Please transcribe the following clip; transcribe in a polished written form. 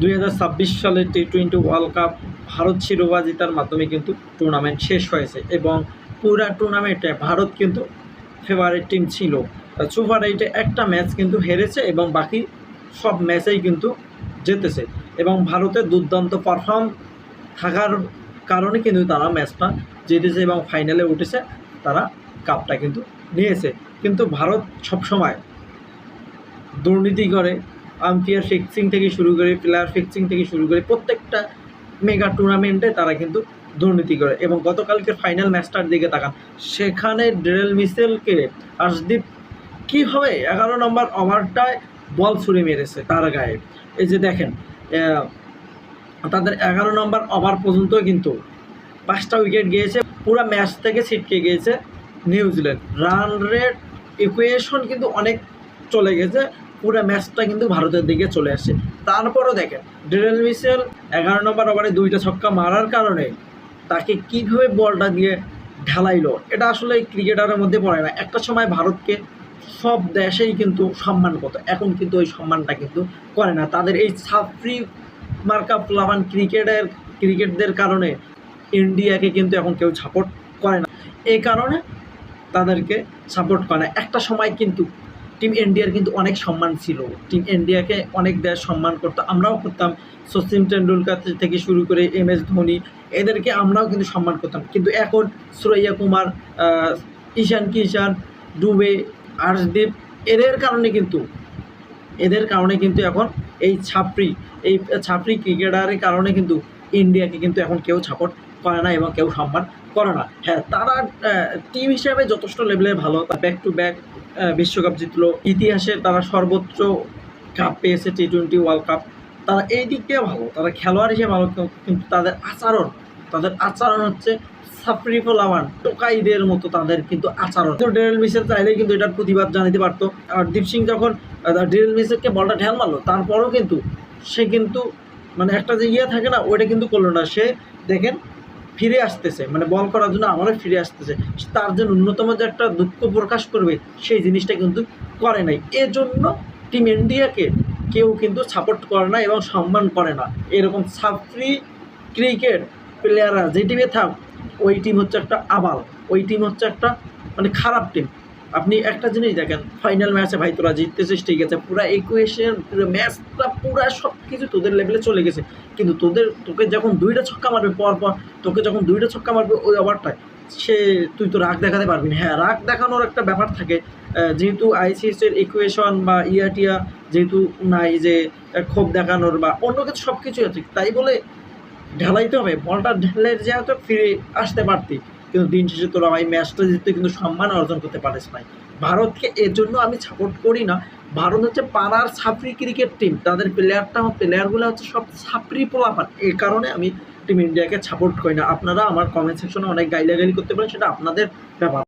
2026 সালের টি-20 world cup Bharat শিরোপা জেতার মাধ্যমে কিন্তু টুর্নামেন্ট শেষ হয়েছে এবং পুরা টুর্নামেন্টে ভারত কিন্তু ফেভারিট টিম ছিল। সুপার 8-এ একটা ম্যাচ কিন্তু হেরেছে এবং বাকি সব ম্যাচেই কিন্তু জিতেছে এবং ভারতের দুর্দান্ত পারফর্ম থাকার কারণে কিন্তু তারা ম্যাচটা জিতেছে এবং ফাইনালে উঠেছে, তারা কাপটা কিন্তু নিয়েছে। কিন্তু ভারত সবসময় দুর্নীতি করে, আম্পায়ার ফিক্সিং থেকে শুরু করে প্লেয়ার ফিক্সিং থেকে শুরু করে প্রত্যেকটা মেগা টুর্নামেন্টে তারা কিন্তু দুর্নীতি করে। এবং গতকালকে ফাইনাল ম্যাচটার দিকে তাকান, সেখানে ডেরেল মিচেলকে আর্শদীপ কীভাবে 11 নম্বর ওভারটায় বল ছুঁড়ে মেরেছে তার গায়ে। এই যে দেখেন, তাদের 11 নম্বর ওভার পর্যন্ত কিন্তু 5টা উইকেট গিয়েছে, পুরো ম্যাচ থেকে ছিটকে গিয়েছে নিউজিল্যান্ড। রান রেট ইকুয়েশন কিন্তু অনেক চলে গেছে, পুরো ম্যাচটা কিন্তু ভারতের দিকে চলে আসছে। তারপরও দেখেন ডেরেল মিচেল 11 নম্বর ওভারে 2টা ছক্কা মারার কারণে তাকে কীভাবে বলটা দিয়ে ঢালাইলো, এটা আসলে ক্রিকেটারের মধ্যে পড়ে না। একটা সময় ভারতকে সব দেশেই কিন্তু সম্মান করতো, এখন কিন্তু ওই সম্মানটা কিন্তু করে না। তাদের এই ছাত্রী মার্কা প্লাবান ক্রিকেটদের কারণে ইন্ডিয়াকে কিন্তু এখন কেউ সাপোর্ট করে না, এই কারণে তাদেরকে সাপোর্ট করে না। একটা সময় কিন্তু টিম ইন্ডিয়ার কিন্তু অনেক সম্মান ছিল, টিম ইন্ডিয়াকে অনেক দেশ সম্মান করতো, আমরাও করতাম। সচিন টেন্ডুলকার থেকে শুরু করে MS ধোনি, এদেরকে আমরাও কিন্তু সম্মান করতাম। কিন্তু এখন সুরাইয়া কুমার, ঈশান কিষান, ডুবে, আর্শদীপ, এদের কারণে কিন্তু এখন এই ছাপরি ক্রিকেটারের কারণে কিন্তু ইন্ডিয়াকে কিন্তু এখন কেউ সাপোর্ট করে না এবং কেউ সম্মান করে না। হ্যাঁ, তারা টিম হিসাবে যথেষ্ট লেভেলের ভালো, ব্যাক টু ব্যাক বিশ্বকাপ জিতলো, ইতিহাসে তারা সর্বোচ্চ কাপ পেয়েছে টি-20 ওয়ার্ল্ড কাপ। তারা এই দিক দিয়ে ভালো, তারা খেলোয়াড় হিসেবে ভালো, কিন্তু তাদের আচরণ হচ্ছে ছাপরি পোলাওয়ান টোকাইদের মতো তাদের কিন্তু আচরণ। তো ডেরেল মিচেল চাইলেই কিন্তু এটার প্রতিবাদ জানাতে পারতো। আর দীপ সিং যখন ডেরেল মিচেলকে বলটা ঢেল মারলো, তারপরও কিন্তু সে কিন্তু মানে একটা যে থাকে না, ওইটা কিন্তু করলো না। সে দেখেন ফিরে আসতেছে, মানে বল করার জন্য আমারও ফিরে আসতেছে, তার যে ন্যূনতম যে একটা দুঃখ প্রকাশ করবে সেই জিনিসটা কিন্তু করে নাই। এজন্য টিম ইন্ডিয়াকে কেউ কিন্তু সাপোর্ট করে না এবং সম্মান করে না। এরকম ছাত্রী ক্রিকেট প্লেয়াররা যে টিমে থাক, ওই টিম হচ্ছে একটা আবাল, ওই টিম হচ্ছে একটা মানে খারাপ টিম। আপনি একটা জিনিস দেখেন, ফাইনাল ম্যাচে ভাই তোরা জিততেছিস, ঠিক আছে, পুরো ইকুয়েশন পুরো ম্যাচটা পুরো সব কিছু তোদের লেভেলে চলে গেছে, কিন্তু তোকে যখন 2টা ছক্কা মারবে ওই ওভারটায়, তুই তো রাগ দেখাতে পারবি না। হ্যাঁ, রাগ দেখানোর একটা ব্যাপার থাকে, যেহেতু ICCর ইকুয়েশন বা টিয়া যেহেতু নাই যে ক্ষোভ দেখানোর বা অন্য কিছু, সব কিছুই আছে, তাই বলে ঢালাইতে হবে, বলটা ঢেলে যেহেতু ফিরে আসতে পারতি। কিন্তু দিন শেষে তোরা ভাই ম্যাচটা জিততে কিন্তু সম্মান অর্জন করতে পারিস নাই। ভারতকে এর জন্য আমি সাপোর্ট করি না। ভারত হচ্ছে পাড়ার ছাপরি ক্রিকেট টিম, তাদের প্লেয়ারগুলো হচ্ছে সব ছাপরি পোলাপান, এই কারণে আমি টিম ইন্ডিয়াকে সাপোর্ট করি না। আপনারা আমার কমেন্ট সেকশনে অনেক গাইলাগালি করতে পারেন, সেটা আপনাদের ব্যাপার।